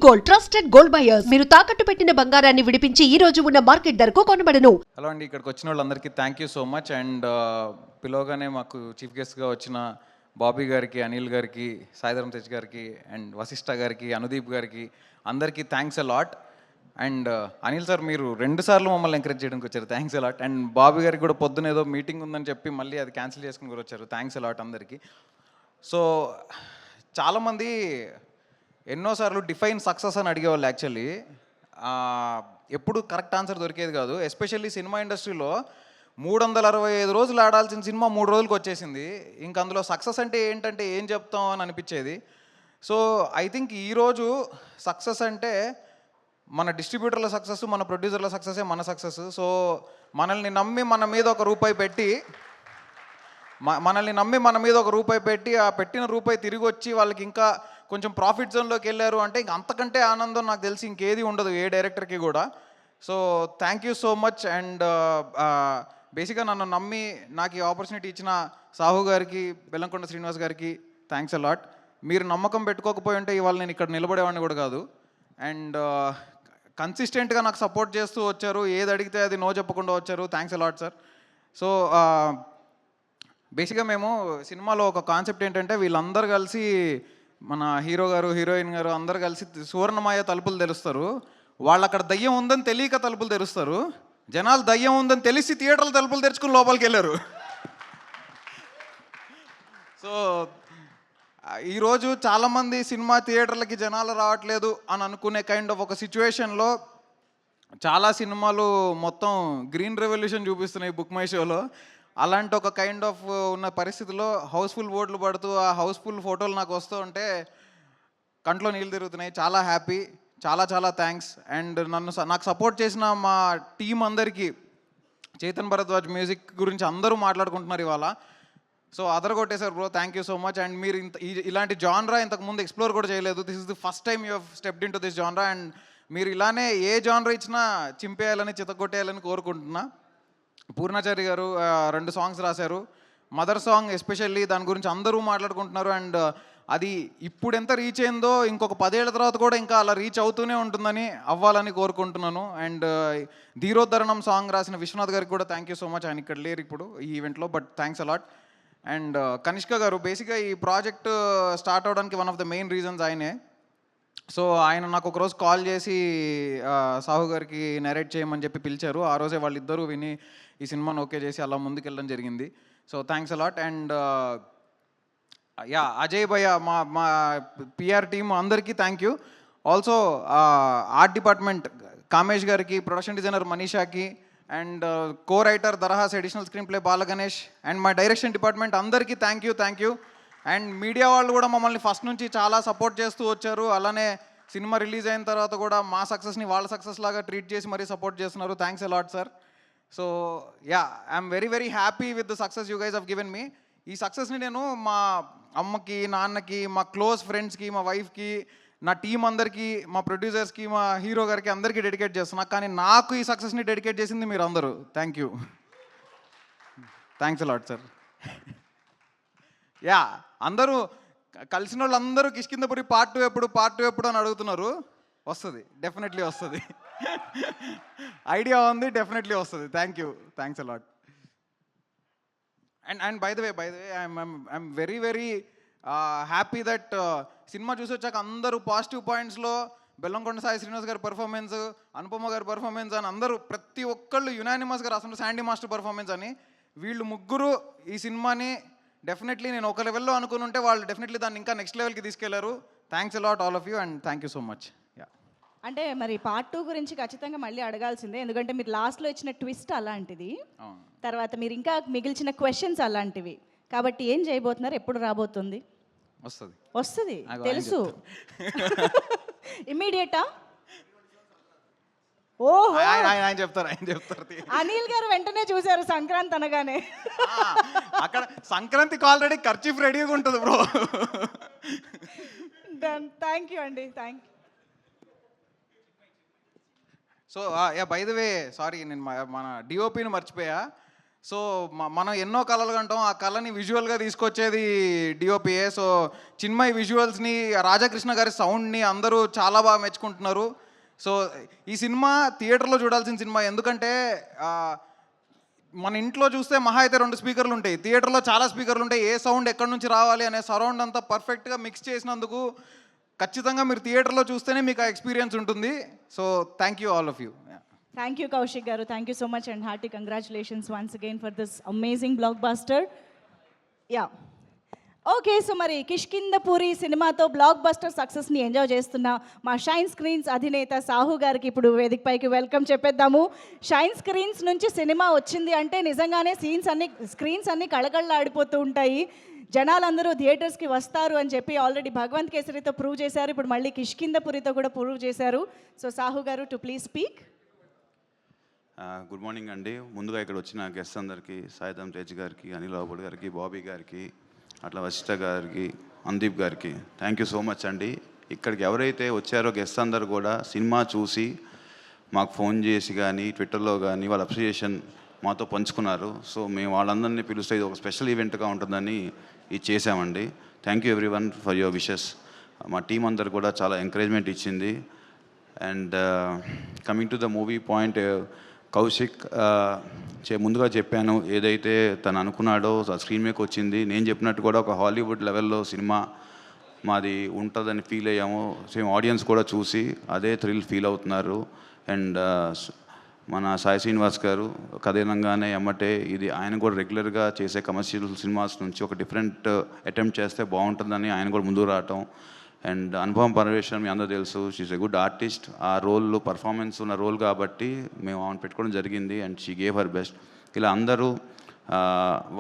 Gold, trusted gold buyers. మీరు తాకట్టు పెట్టిన బంగారాన్ని విడిపించి ఈ రోజు ఉన్న మార్కెట్ ధరకు కొనబడను. హలో అండి, ఇక్కడికి వచ్చిన వాళ్ళందరికీ thank you so much. And పిలవగానే మాకు చీఫ్ గెస్ట్గా వచ్చిన బాబీ గారికి, అనిల్ గారికి, సాయిధరం తేజ్ గారికి, అండ్ వశిష్ఠ గారికి, అనుదీప్ గారికి అందరికీ thanks a lot. And Anil sir, మీరు 2 సార్లు మమ్మల్ని ఎంకరేజ్ చేయడానికి వచ్చారు, thanks a lot. And Bobby గారికి కూడా పొద్దున ఏదో మీటింగ్ ఉందని చెప్పి మళ్ళీ అది క్యాన్సిల్ చేసుకుని కూడా వచ్చారు, థ్యాంక్స్ అ లాట్ అందరికీ. సో చాలామంది ఎన్నోసార్లు డిఫైన్ సక్సెస్ అని అడిగేవాళ్ళు. యాక్చువల్లీ ఎప్పుడు కరెక్ట్ ఆన్సర్ దొరికేది కాదు. ఎస్పెషల్లీ సినిమా ఇండస్ట్రీలో 365 రోజులు ఆడాల్సిన సినిమా 3 రోజులకు వచ్చేసింది. ఇంక అందులో సక్సెస్ అంటే ఏంటంటే ఏం చెప్తాం అని అనిపించేది. సో ఐ థింక్ ఈరోజు సక్సెస్ అంటే మన డిస్ట్రిబ్యూటర్ల సక్సెస్, మన ప్రొడ్యూసర్ల సక్సెసే మన సక్సెస్. సో మనల్ని నమ్మి మన మీద ఒక రూపాయి పెట్టి ఆ పెట్టిన రూపాయి తిరిగి వచ్చి వాళ్ళకి ఇంకా కొంచెం ప్రాఫిట్ జోన్లోకి వెళ్ళారు అంటే ఇంక అంతకంటే ఆనందం నాకు తెలిసి ఇంకేది ఉండదు ఏ డైరెక్టర్కి కూడా. So thank you so much. And బేసిక్గా నన్ను నమ్మి నాకు ఈ ఆపర్చునిటీ ఇచ్చిన సాహు గారికి, బెల్లంకొండ శ్రీనివాస్ గారికి థ్యాంక్స్ అ లాట్. మీరు నమ్మకం పెట్టుకోకపోయి ఉంటే ఇవాళ నేను ఇక్కడ నిలబడేవాడిని కూడా కాదు. అండ్ కన్సిస్టెంట్గా నాకు సపోర్ట్ చేస్తూ వచ్చారు, ఏది అడిగితే అది నో చెప్పకుండా వచ్చారు, thanks a lot sir. So బేసిక్గా మేము సినిమాలో ఒక కాన్సెప్ట్ ఏంటంటే వీళ్ళందరూ కలిసి, మన హీరో గారు, హీరోయిన్ గారు అందరు కలిసి సువర్ణమాయ తలుపులు తెరుస్తారు. వాళ్ళు అక్కడ దయ్యం ఉందని తెలియక తలుపులు తెరుస్తారు. జనాలు దయ్యం ఉందని తెలిసి థియేటర్లు తలుపులు తెరుచుకుని లోపలికి వెళ్ళారు. సో ఈరోజు చాలామంది సినిమా థియేటర్లకి జనాలు రావట్లేదు అని అనుకునే కైండ్ ఆఫ్ ఒక సిచ్యువేషన్లో చాలా సినిమాలు మొత్తం గ్రీన్ రెవల్యూషన్ చూపిస్తున్నాయి బుక్ మై షోలో. అలాంటి ఒక కైండ్ ఆఫ్ ఉన్న పరిస్థితిలో హౌస్ఫుల్ బోర్డులు పడుతూ ఆ హౌస్ఫుల్ ఫోటోలు నాకు వస్తూ ఉంటే కంట్లో నీళ్ళు తిరుగుతున్నాయి. చాలా హ్యాపీ, చాలా చాలా థ్యాంక్స్. అండ్ నాకు సపోర్ట్ చేసిన మా టీం అందరికీ, చేతన్ భరద్వాజ్ మ్యూజిక్ గురించి అందరూ మాట్లాడుకుంటున్నారు ఇవాళ. సో అదరగొట్టేశారు bro, thank you so much. And మీరు ఇలాంటి జాన్రా ఇంతకుముందు ఎక్స్ప్లోర్ కూడా చేయలేదు. This is the first time you have stepped into this genre. And మీరు ఇలానే ఏ జాన్రా ఇచ్చినా చింపేయాలని, చితగొట్టేయాలని కోరుకుంటున్నా. పూర్ణాచారి గారు 2 సాంగ్స్ రాశారు. మదర్ సాంగ్ ఎస్పెషల్లీ దాని గురించి అందరూ మాట్లాడుకుంటున్నారు. అండ్ అది ఇప్పుడు ఎంత రీచ్ అయిందో ఇంకొక 10 ఏళ్ల తర్వాత కూడా ఇంకా అలా రీచ్ అవుతూనే ఉంటుందని, అవ్వాలని కోరుకుంటున్నాను. అండ్ ధీరోద్ధరణం సాంగ్ రాసిన విశ్వనాథ్ గారికి కూడా థ్యాంక్ యూ సో మచ్. ఆయన ఇక్కడ లేరు ఇప్పుడు ఈ ఈవెంట్లో, but thanks a lot. And Kanishka గారు, బేసిక్గా ఈ ప్రాజెక్ట్ స్టార్ట్ అవడానికి one of the main reasons ఆయనే. సో ఆయన నాకు ఒకరోజు కాల్ చేసి సాహు గారికి నరేట్ చేయమని చెప్పి పిలిచారు. ఆ రోజే వాళ్ళిద్దరూ విని ఈ సినిమాను ఓకే చేసి అలా ముందుకెళ్ళడం జరిగింది. So thanks a lot. And yeah, Ajay భయ్య, మా పిఆర్ టీమ్ అందరికీ thank you. Also art department Kamesh గారికి, ప్రొడక్షన్ డిజైనర్ మనీషాకి, and co writer Darahas, additional screenplay Balaganesh, and మా డైరెక్షన్ డిపార్ట్మెంట్ అందరికీ థ్యాంక్ యూ. అండ్ మీడియా వాళ్ళు కూడా మమ్మల్ని ఫస్ట్ నుంచి చాలా సపోర్ట్ చేస్తూ వచ్చారు. అలానే సినిమా రిలీజ్ అయిన తర్వాత కూడా మా సక్సెస్ని వాళ్ళ సక్సెస్ లాగా ట్రీట్ చేసి మరీ సపోర్ట్ చేస్తున్నారు. Thanks a lot sir. So yeah, I'm very very happy with the success you guys have given me. ఈ సక్సెస్ని నేను మా అమ్మకి, నాన్నకి, మా క్లోజ్ ఫ్రెండ్స్కి, మా వైఫ్కి, నా టీం అందరికీ, మా ప్రొడ్యూసర్స్కి, మా హీరో గారికి అందరికీ డెడికేట్ చేస్తున్నా. కానీ నాకు ఈ సక్సెస్ని డెడికేట్ చేసింది మీరు అందరూ. Thank you, thanks a lot sir. Yeah, అందరూ కలిసిన వాళ్ళు అందరూ కిష్కిందపురి పార్ట్ 2 ఎప్పుడు అని అడుగుతున్నారు. వస్తుంది, డెఫినెట్లీ వస్తుంది. ఐడియా ఉంది, డెఫినెట్లీ వస్తుంది. Thanks a lot. And by the way I'm very very happy that cinema చూసి వచ్చాక అందరూ పాజిటివ్ పాయింట్స్లో బెల్లంకొండ సాయి శ్రీనివాస్ గారి పర్ఫార్మెన్స్, అనుపమ గారి పర్ఫార్మెన్స్ అని అందరూ ప్రతి ఒక్కళ్ళు యునానిమస్గా రాస్తున్నారు శాండీ మాస్టర్ పర్ఫార్మెన్స్ అని. వీళ్ళు ముగ్గురు ఈ సినిమాని డెఫినెట్లీ నేను ఒక లెవెల్లో అనుకుని ఉంటే వాళ్ళు డెఫినెట్లీ దాన్ని ఇంకా నెక్స్ట్ లెవెల్కి తీసుకెళ్లారు. Thanks a lot all of you, and thank you so much. అంటే మరి పార్ట్ 2 గురించి ఖచ్చితంగా మళ్ళీ అడగాల్సిందే, ఎందుకంటే మీరు లాస్ట్లో ఇచ్చిన ట్విస్ట్ అలాంటిది, తర్వాత మీరు ఇంకా మిగిల్చిన క్వశ్చన్స్ అలాంటివి. కాబట్టి ఏం చేయబోతున్నారు, ఎప్పుడు రాబోతుంది? వస్తుంది తెలుసు. ఇమ్మీడియటా? ఓహో, ఆయన చెప్తారు. అనిల్ గారు వెంటనే చూశారు సంక్రాంతి అనగానే. అక్కడ సంక్రాంతికి ఆల్రెడీ ఖర్చీఫ్ రెడీగా ఉంటుంది బ్రో. థ్యాంక్ యూ అండి, thank you. So yeah, by the way sorry, నేను మన డిఓపిని మర్చిపోయా. సో మనం ఎన్నో కళలు కంటాం, ఆ కళని విజువల్గా తీసుకొచ్చేది డిఓపిఏ. సో చిన్మయ్ విజువల్స్ని, రాధాకృష్ణ గారి సౌండ్ని అందరూ చాలా బాగా మెచ్చుకుంటున్నారు. సో ఈ సినిమా థియేటర్లో చూడాల్సిన సినిమా. ఎందుకంటే మన ఇంట్లో చూస్తే మహా అయితే 2 స్పీకర్లు ఉంటాయి, థియేటర్లో చాలా స్పీకర్లు ఉంటాయి. ఏ సౌండ్ ఎక్కడి నుంచి రావాలి అనే సరౌండ్ అంతా పర్ఫెక్ట్గా మిక్స్ చేసినందుకు ఖచ్చితంగా మీరు థియేటర్లో చూస్తేనే మీకు ఆ ఎక్స్పీరియన్స్ ఉంటుంది. So thank you all of you. Thank you Kaushik గారు, thank you so much and hearty congratulations once again for this amazing blockbuster. Yeah okay, so మరి కిష్కింధపురి సినిమాతో బ్లాక్ బస్టర్ సక్సెస్ని ఎంజాయ్ చేస్తున్న మా షైన్ స్క్రీన్స్ అధినేత సాహు గారికి ఇప్పుడు వేదికపైకి వెల్కమ్ చెప్పేద్దాము. షైన్ స్క్రీన్స్ నుంచి సినిమా వచ్చింది అంటే నిజంగానే స్క్రీన్స్ అన్నీ కళకళలాడిపోతూ ఉంటాయి. జనాలందరూ థియేటర్స్కి వస్తారు అని చెప్పి ఆల్రెడీ భగవంత్ కేసరితో ప్రూవ్ చేశారు, ఇప్పుడు మళ్ళీ కిష్కింధపురితో కూడా ప్రూవ్ చేశారు. సో సాహు గారు to please speak. Good morning అండి. ముందుగా ఇక్కడ వచ్చిన గెస్ట్ అందరికీ, సాయిధం తేజ్ గారికి, అనిల్ బాబుల్ గారికి, బాబీ గారికి, అట్లా వశిష్ఠ గారికి, అందీప్ గారికి థ్యాంక్ యూ సో మచ్ అండి. ఇక్కడికి ఎవరైతే వచ్చారో గెస్ట్ అందరు కూడా సినిమా చూసి మాకు ఫోన్ చేసి కానీ ట్విట్టర్లో కానీ వాళ్ళ అప్రిషియేషన్ మాతో పంచుకున్నారు. సో మేము వాళ్ళందరినీ పిలుస్తే ఇది ఒక స్పెషల్ ఈవెంట్గా ఉంటుందని ఇది చేసామండి. Thank you every one for your wishes. మా టీం అందరు కూడా చాలా ఎంకరేజ్మెంట్ ఇచ్చింది. And coming to the movie point, Kaushik ముందుగా చెప్పాను, ఏదైతే తను అనుకున్నాడో స్క్రీన్ మీదకి వచ్చింది. నేను చెప్పినట్టు కూడా ఒక హాలీవుడ్ లెవెల్లో సినిమా మాది ఉంటుందని ఫీల్ అయ్యాము. సేమ్ ఆడియన్స్ కూడా చూసి అదే థ్రిల్ ఫీల్ అవుతున్నారు. అండ్ మన సాయి శ్రీనివాస్ గారు కథనంగానే ఎమ్మటే ఇది ఆయన కూడా రెగ్యులర్గా చేసే కమర్షియల్ సినిమాస్ నుంచి ఒక డిఫరెంట్ అటెంప్ట్ చేస్తే బాగుంటుందని ఆయన కూడా ముందుకు రావటం. అండ్ అనుపమ్ పరమేశ్వరన్ మీ అందరూ తెలుసు, షీఈస్ ఎ గుడ్ ఆర్టిస్ట్. ఆ రోల్లో పర్ఫార్మెన్స్ ఉన్న రోల్ కాబట్టి మేము ఆమెను పెట్టుకోవడం జరిగింది. And she gave her best. ఇలా అందరూ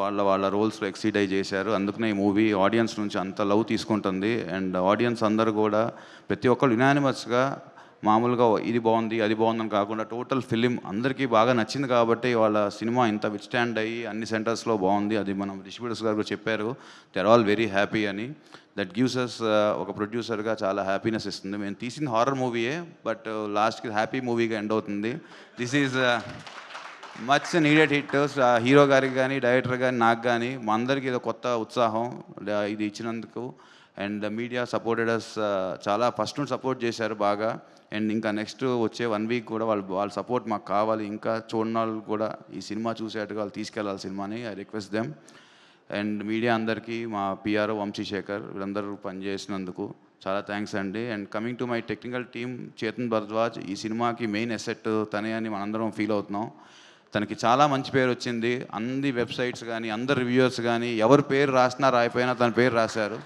వాళ్ళ రోల్స్లో ఎక్సీడ్ అయి చేశారు. అందుకనే ఈ మూవీ ఆడియన్స్ నుంచి అంత లవ్ తీసుకుంటుంది. అండ్ ఆడియన్స్ అందరూ కూడా ప్రతి ఒక్కరు యునానిమస్గా మామూలుగా ఇది బాగుంది అది బాగుందని కాకుండా టోటల్ ఫిలిం అందరికీ బాగా నచ్చింది కాబట్టి వాళ్ళ సినిమా ఇంత విత్స్టాండ్ అయ్యి అన్ని సెంటర్స్లో బాగుంది. అది మనం డిస్ట్రిబ్యూటర్స్ గారు కూడా చెప్పారు, they are all very happy అని. దట్ గివ్స్ అస్ ఒక ప్రొడ్యూసర్గా చాలా హ్యాపీనెస్ ఇస్తుంది. మేము తీసిన హారర్ మూవీయే, బట్ లాస్ట్కి హ్యాపీ మూవీగా ఎండ్ అవుతుంది. This is much needed hit. Hero గారికి కానీ డైరెక్టర్ కానీ నాకు కానీ మా అందరికీ ఇది కొత్త ఉత్సాహం ఇది ఇచ్చినందుకు. అండ్ మీడియా సపోర్టెడ్ అస్, చాలా ఫస్ట్ నుండి సపోర్ట్ చేశారు బాగా. అండ్ ఇంకా నెక్స్ట్ వచ్చే 1 వీక్ కూడా వాళ్ళ సపోర్ట్ మాకు కావాలి. ఇంకా చూడని వాళ్ళు కూడా ఈ సినిమా చూసేట్టుగా వాళ్ళు తీసుకెళ్ళాలి సినిమాని. I request them. And media అందరికీ, మా పిఆర్ఓ వంశీశేఖర్ వీళ్ళందరూ పనిచేసినందుకు చాలా థ్యాంక్స్ అండి. And coming to my technical team, Chetan Bharadwaj ఈ సినిమాకి మెయిన్ అసెట్ తనే అని మనందరం ఫీల్ అవుతున్నాం. తనకి చాలా మంచి పేరు వచ్చింది. అన్ని వెబ్సైట్స్ కానీ అందరు రివ్యూవర్స్ కానీ ఎవరి పేరు రాసినా రాయిపోయినా తన పేరు రాశారు.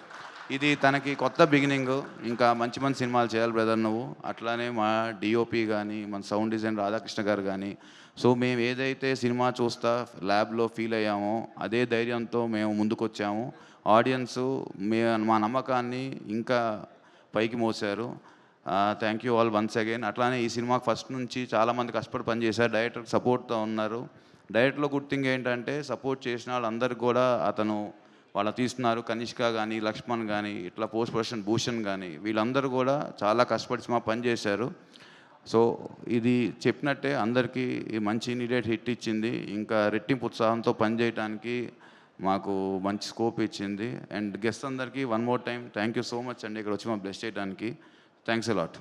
ఇది తనకి కొత్త బిగినింగ్. ఇంకా మంచి మంచి సినిమాలు చేయాలి బ్రదర్ నువ్వు. అట్లానే మా డిఓపి కానీ మన సౌండ్ డిజైన్ రాధాకృష్ణ గారు కానీ. సో మేము ఏదైతే సినిమా చూస్తా ల్యాబ్లో ఫీల్ అయ్యామో అదే ధైర్యంతో మేము ముందుకు వచ్చాము. ఆడియన్స్ మా నమ్మకాన్ని ఇంకా పైకి మోసారు. Thank you all once again. అట్లానే ఈ సినిమాకి ఫస్ట్ నుంచి చాలామంది కష్టపడి పనిచేశారు, డైరెక్టర్ సపోర్ట్తో ఉన్నారు. డైరెక్ట్లో గుడ్ థింగ్ ఏంటంటే సపోర్ట్ చేసిన వాళ్ళందరికీ కూడా అతను వాళ్ళు తీస్తున్నారు. కనిష్క కానీ లక్ష్మణ్ కానీ ఇట్లా పోస్ట్ ప్రొడక్షన్ భూషణ్ కానీ వీళ్ళందరూ కూడా చాలా కష్టపడి సినిమా పనిచేశారు. సో ఇది చెప్పినట్టే అందరికీ మంచి నీడెడ్ హిట్ ఇచ్చింది. ఇంకా రెట్టింపు ఉత్సాహంతో పనిచేయడానికి మాకు మంచి స్కోప్ ఇచ్చింది. అండ్ గెస్ట్ అందరికీ one more time thank you so much అండి, ఇక్కడ వచ్చి మా బ్లెస్ చేయడానికి. Thanks a lot.